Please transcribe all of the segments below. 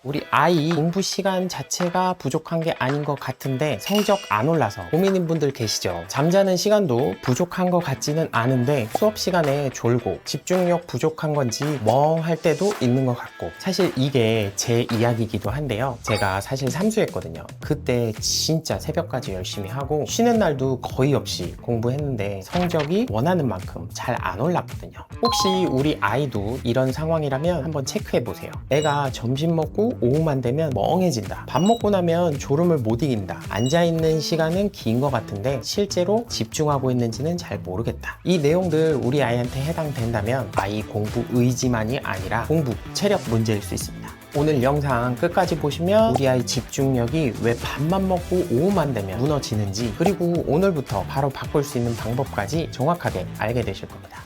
우리 아이 공부 시간 자체가 부족한 게 아닌 것 같은데 성적 안 올라서 고민인 분들 계시죠? 잠자는 시간도 부족한 것 같지는 않은데 수업 시간에 졸고 집중력 부족한 건지 멍할 때도 있는 것 같고, 사실 이게 제 이야기이기도 한데요. 제가 사실 삼수했거든요. 그때 진짜 새벽까지 열심히 하고 쉬는 날도 거의 없이 공부했는데 성적이 원하는 만큼 잘 안 올랐거든요. 혹시 우리 아이도 이런 상황이라면 한번 체크해 보세요. 애가 점심 먹고 오후만 되면 멍해진다, 밥 먹고 나면 졸음을 못 이긴다, 앉아있는 시간은 긴 것 같은데 실제로 집중하고 있는지는 잘 모르겠다. 이 내용들 우리 아이한테 해당된다면 아이 공부 의지만이 아니라 공부 체력 문제일 수 있습니다. 오늘 영상 끝까지 보시면 우리 아이 집중력이 왜 밥만 먹고 오후만 되면 무너지는지, 그리고 오늘부터 바로 바꿀 수 있는 방법까지 정확하게 알게 되실 겁니다.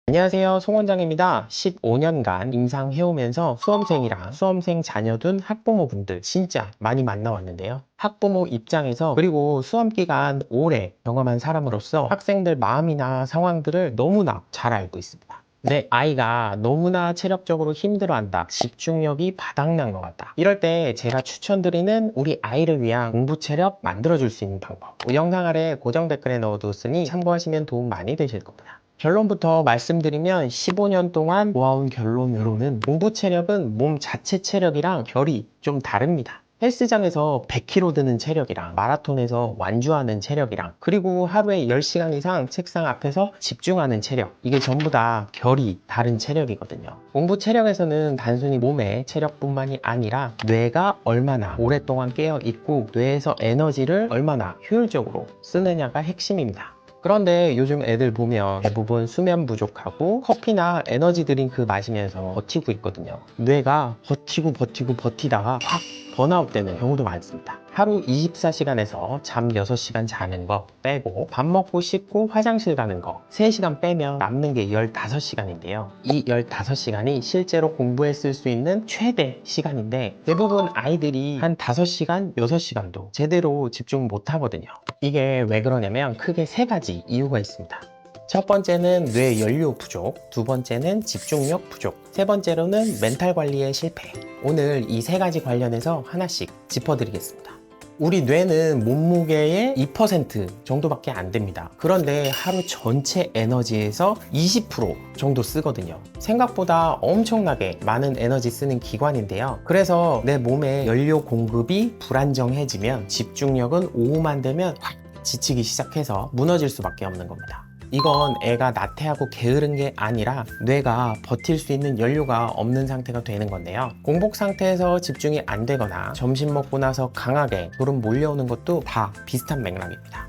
안녕하세요, 송 원장입니다. 15년간 임상해오면서 수험생이랑 수험생 자녀 둔 학부모분들 진짜 많이 만나왔는데요. 학부모 입장에서, 그리고 수험기간 오래 경험한 사람으로서 학생들 마음이나 상황들을 너무나 잘 알고 있습니다. 내 아이가 너무나 체력적으로 힘들어한다, 집중력이 바닥난 것 같다, 이럴 때 제가 추천드리는 우리 아이를 위한 공부 체력 만들어줄 수 있는 방법, 영상 아래 고정 댓글에 넣어뒀으니 참고하시면 도움 많이 되실 겁니다. 결론부터 말씀드리면 15년 동안 모아온 결론으로는 공부 체력은 몸 자체 체력이랑 결이 좀 다릅니다. 헬스장에서 100kg 드는 체력이랑 마라톤에서 완주하는 체력이랑, 그리고 하루에 10시간 이상 책상 앞에서 집중하는 체력, 이게 전부 다 결이 다른 체력이거든요. 공부 체력에서는 단순히 몸의 체력뿐만이 아니라 뇌가 얼마나 오랫동안 깨어 있고 뇌에서 에너지를 얼마나 효율적으로 쓰느냐가 핵심입니다. 그런데 요즘 애들 보면 대부분 수면 부족하고 커피나 에너지 드링크 마시면서 버티고 있거든요. 뇌가 버티고 버티다가 확 번아웃 되는 경우도 많습니다. 하루 24시간에서 잠 6시간 자는 거 빼고 밥 먹고 씻고 화장실 가는 거 3시간 빼면 남는 게 15시간인데요. 이 15시간이 실제로 공부에 쓸 수 있는 최대 시간인데 대부분 아이들이 한 5시간, 6시간도 제대로 집중 못 하거든요. 이게 왜 그러냐면 크게 3가지 이유가 있습니다. 첫 번째는 뇌 연료 부족, 두 번째는 집중력 부족, 세 번째로는 멘탈 관리의 실패. 오늘 이 3가지 관련해서 하나씩 짚어드리겠습니다. 우리 뇌는 몸무게의 2% 정도밖에 안 됩니다. 그런데 하루 전체 에너지에서 20% 정도 쓰거든요. 생각보다 엄청나게 많은 에너지 쓰는 기관인데요. 그래서 내 몸의 연료 공급이 불안정해지면 집중력은 오후만 되면 확 지치기 시작해서 무너질 수밖에 없는 겁니다. 이건 애가 나태하고 게으른 게 아니라 뇌가 버틸 수 있는 연료가 없는 상태가 되는 건데요. 공복 상태에서 집중이 안 되거나 점심 먹고 나서 강하게 졸음 몰려오는 것도 다 비슷한 맥락입니다.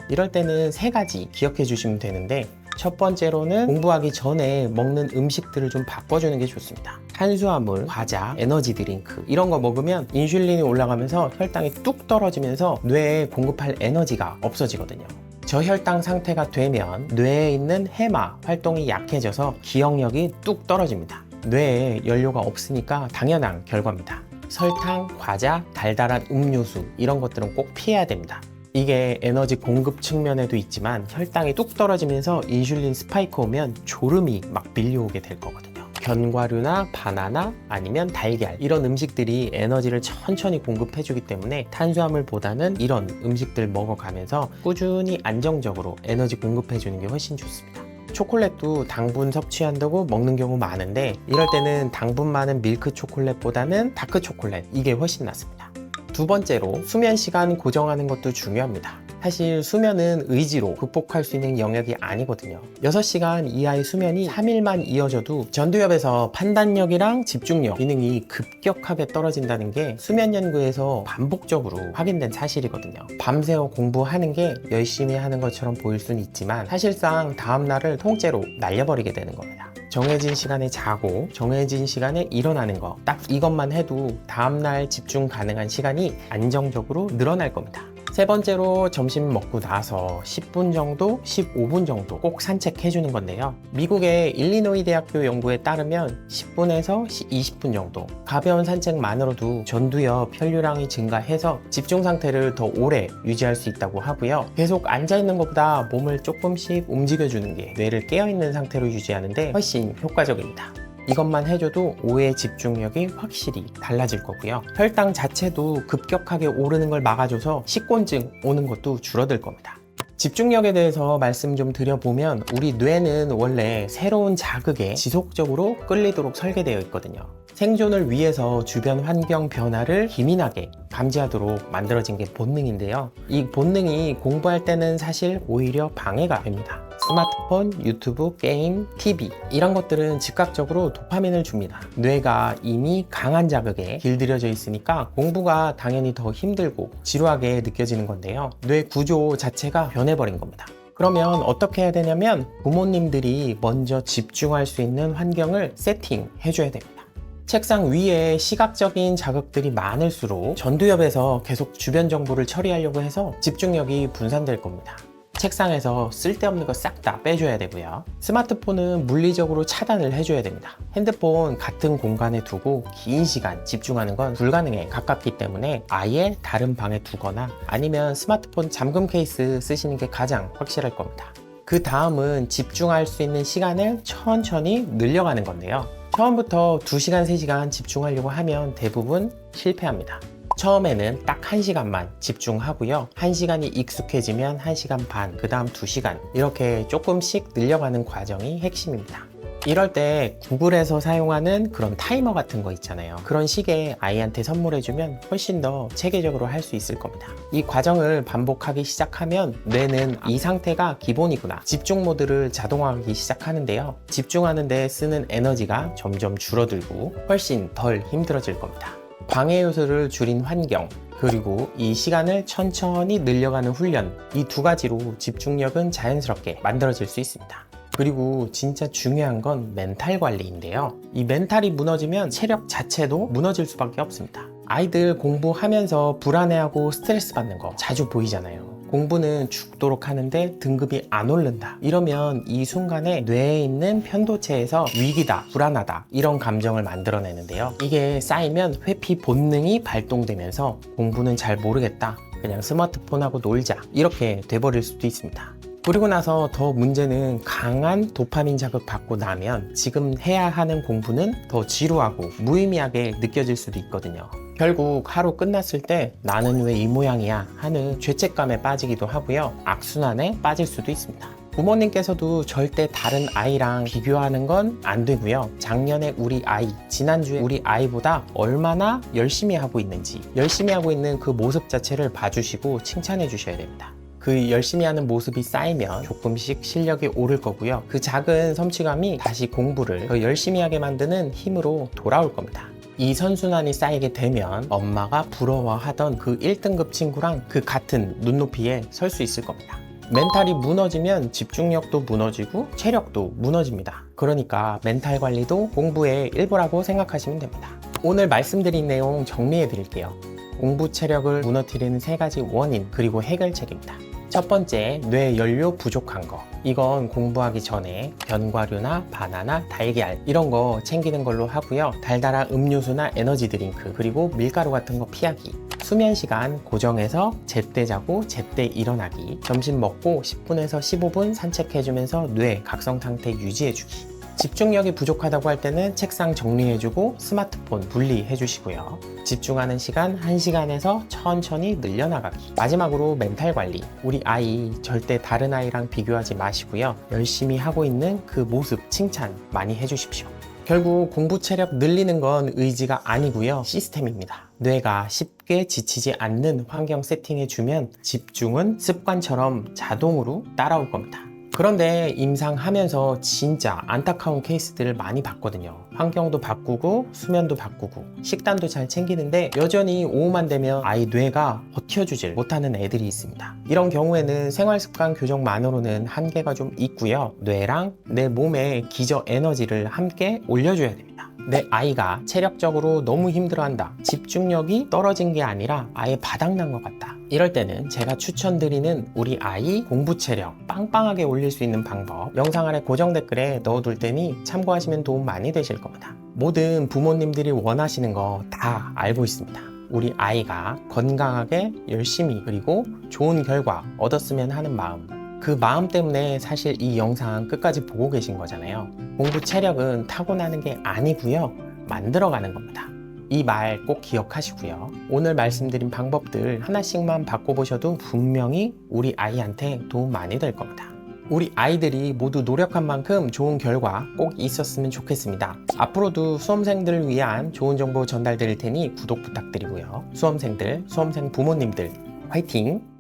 이럴 때는 3가지 기억해 주시면 되는데, 첫 번째로는 공부하기 전에 먹는 음식들을 좀 바꿔주는 게 좋습니다. 탄수화물, 과자, 에너지 드링크 이런 거 먹으면 인슐린이 올라가면서 혈당이 뚝 떨어지면서 뇌에 공급할 에너지가 없어지거든요. 저혈당 상태가 되면 뇌에 있는 해마 활동이 약해져서 기억력이 뚝 떨어집니다. 뇌에 연료가 없으니까 당연한 결과입니다. 설탕, 과자, 달달한 음료수 이런 것들은 꼭 피해야 됩니다. 이게 에너지 공급 측면에도 있지만 혈당이 뚝 떨어지면서 인슐린 스파이크 오면 졸음이 막 밀려오게 될 거거든요. 견과류나 바나나 아니면 달걀 이런 음식들이 에너지를 천천히 공급해주기 때문에 탄수화물보다는 이런 음식들 먹어가면서 꾸준히 안정적으로 에너지 공급해주는 게 훨씬 좋습니다. 초콜릿도 당분 섭취한다고 먹는 경우 많은데 이럴 때는 당분 많은 밀크 초콜릿보다는 다크 초콜릿, 이게 훨씬 낫습니다. 두 번째로 수면 시간 고정하는 것도 중요합니다. 사실 수면은 의지로 극복할 수 있는 영역이 아니거든요. 6시간 이하의 수면이 3일만 이어져도 전두엽에서 판단력이랑 집중력 기능이 급격하게 떨어진다는 게 수면 연구에서 반복적으로 확인된 사실이거든요. 밤새워 공부하는 게 열심히 하는 것처럼 보일 수는 있지만 사실상 다음날을 통째로 날려버리게 되는 겁니다. 정해진 시간에 자고 정해진 시간에 일어나는 거, 딱 이것만 해도 다음날 집중 가능한 시간이 안정적으로 늘어날 겁니다. 세 번째로 점심 먹고 나서 10분 정도, 15분 정도 꼭 산책해주는 건데요. 미국의 일리노이 대학교 연구에 따르면 10분에서 20분 정도 가벼운 산책만으로도 전두엽 혈류량이 증가해서 집중 상태를 더 오래 유지할 수 있다고 하고요. 계속 앉아있는 것보다 몸을 조금씩 움직여주는 게 뇌를 깨어있는 상태로 유지하는 데 훨씬 효과적입니다. 이것만 해줘도 오해 집중력이 확실히 달라질 거고요. 혈당 자체도 급격하게 오르는 걸 막아줘서 식곤증 오는 것도 줄어들 겁니다. 집중력에 대해서 말씀 좀 드려보면 우리 뇌는 원래 새로운 자극에 지속적으로 끌리도록 설계되어 있거든요. 생존을 위해서 주변 환경 변화를 기민하게 감지하도록 만들어진 게 본능인데요. 이 본능이 공부할 때는 사실 오히려 방해가 됩니다. 스마트폰, 유튜브, 게임, TV 이런 것들은 즉각적으로 도파민을 줍니다. 뇌가 이미 강한 자극에 길들여져 있으니까 공부가 당연히 더 힘들고 지루하게 느껴지는 건데요. 뇌 구조 자체가 변해버린 겁니다. 그러면 어떻게 해야 되냐면 부모님들이 먼저 집중할 수 있는 환경을 세팅해 줘야 됩니다. 책상 위에 시각적인 자극들이 많을수록 전두엽에서 계속 주변 정보를 처리하려고 해서 집중력이 분산될 겁니다. 책상에서 쓸데없는 거 싹 다 빼줘야 되고요. 스마트폰은 물리적으로 차단을 해줘야 됩니다. 핸드폰 같은 공간에 두고 긴 시간 집중하는 건 불가능에 가깝기 때문에 아예 다른 방에 두거나 아니면 스마트폰 잠금 케이스 쓰시는 게 가장 확실할 겁니다. 그 다음은 집중할 수 있는 시간을 천천히 늘려가는 건데요. 처음부터 2시간, 3시간 집중하려고 하면 대부분 실패합니다. 처음에는 딱 1시간만 집중하고요. 1시간이 익숙해지면 1시간 반, 그 다음 2시간 이렇게 조금씩 늘려가는 과정이 핵심입니다. 이럴 때 구글에서 사용하는 그런 타이머 같은 거 있잖아요. 그런 시계 아이한테 선물해주면 훨씬 더 체계적으로 할 수 있을 겁니다. 이 과정을 반복하기 시작하면 뇌는 이 상태가 기본이구나, 집중 모드를 자동화하기 시작하는데요. 집중하는 데 쓰는 에너지가 점점 줄어들고 훨씬 덜 힘들어질 겁니다. 방해 요소를 줄인 환경, 그리고 이 시간을 천천히 늘려가는 훈련, 이 두 가지로 집중력은 자연스럽게 만들어질 수 있습니다. 그리고 진짜 중요한 건 멘탈 관리인데요. 이 멘탈이 무너지면 체력 자체도 무너질 수밖에 없습니다. 아이들 공부하면서 불안해하고 스트레스 받는 거 자주 보이잖아요. 공부는 죽도록 하는데 등급이 안 오른다. 이러면 이 순간에 뇌에 있는 편도체에서 위기다, 불안하다 이런 감정을 만들어내는데요. 이게 쌓이면 회피 본능이 발동되면서 공부는 잘 모르겠다, 그냥 스마트폰하고 놀자 이렇게 돼버릴 수도 있습니다. 그리고 나서 더 문제는 강한 도파민 자극 받고 나면 지금 해야 하는 공부는 더 지루하고 무의미하게 느껴질 수도 있거든요. 결국 하루 끝났을 때 나는 왜 이 모양이야 하는 죄책감에 빠지기도 하고요. 악순환에 빠질 수도 있습니다. 부모님께서도 절대 다른 아이랑 비교하는 건 안 되고요. 작년에 우리 아이, 지난주에 우리 아이보다 얼마나 열심히 하고 있는지, 열심히 하고 있는 그 모습 자체를 봐주시고 칭찬해 주셔야 됩니다. 그 열심히 하는 모습이 쌓이면 조금씩 실력이 오를 거고요. 그 작은 성취감이 다시 공부를 더 열심히 하게 만드는 힘으로 돌아올 겁니다. 이 선순환이 쌓이게 되면 엄마가 부러워하던 그 1등급 친구랑 그 같은 눈높이에 설 수 있을 겁니다. 멘탈이 무너지면 집중력도 무너지고 체력도 무너집니다. 그러니까 멘탈 관리도 공부의 일부라고 생각하시면 됩니다. 오늘 말씀드린 내용 정리해 드릴게요. 공부 체력을 무너뜨리는 3가지 원인 그리고 해결책입니다. 첫 번째, 뇌 연료 부족한 거. 이건 공부하기 전에 견과류나 바나나, 달걀 이런 거 챙기는 걸로 하고요. 달달한 음료수나 에너지 드링크, 그리고 밀가루 같은 거 피하기. 수면 시간 고정해서 제때 자고 제때 일어나기. 점심 먹고 10분에서 15분 산책해주면서 뇌 각성 상태 유지해주기. 집중력이 부족하다고 할 때는 책상 정리해주고 스마트폰 분리해주시고요. 집중하는 시간 1시간에서 천천히 늘려나가기. 마지막으로 멘탈 관리. 우리 아이 절대 다른 아이랑 비교하지 마시고요. 열심히 하고 있는 그 모습 칭찬 많이 해주십시오. 결국 공부 체력 늘리는 건 의지가 아니고요. 시스템입니다. 뇌가 쉽게 지치지 않는 환경 세팅해주면 집중은 습관처럼 자동으로 따라올 겁니다. 그런데 임상하면서 진짜 안타까운 케이스들을 많이 봤거든요. 환경도 바꾸고 수면도 바꾸고 식단도 잘 챙기는데 여전히 오후만 되면 아이 뇌가 버텨주질 못하는 애들이 있습니다. 이런 경우에는 생활습관 교정만으로는 한계가 좀 있고요. 뇌랑 내 몸의 기저 에너지를 함께 올려줘야 됩니다. 내 아이가 체력적으로 너무 힘들어한다, 집중력이 떨어진 게 아니라 아예 바닥난 것 같다, 이럴 때는 제가 추천드리는 우리 아이 공부 체력 빵빵하게 올릴 수 있는 방법 영상 아래 고정 댓글에 넣어둘 테니 참고하시면 도움 많이 되실 겁니다. 모든 부모님들이 원하시는 거 다 알고 있습니다. 우리 아이가 건강하게 열심히 그리고 좋은 결과 얻었으면 하는 마음, 그 마음 때문에 사실 이 영상 끝까지 보고 계신 거잖아요. 공부 체력은 타고나는 게 아니고요. 만들어가는 겁니다. 이 말 꼭 기억하시고요. 오늘 말씀드린 방법들 하나씩만 바꿔보셔도 분명히 우리 아이한테 도움 많이 될 겁니다. 우리 아이들이 모두 노력한 만큼 좋은 결과 꼭 있었으면 좋겠습니다. 앞으로도 수험생들을 위한 좋은 정보 전달드릴 테니 구독 부탁드리고요. 수험생들, 수험생 부모님들 화이팅!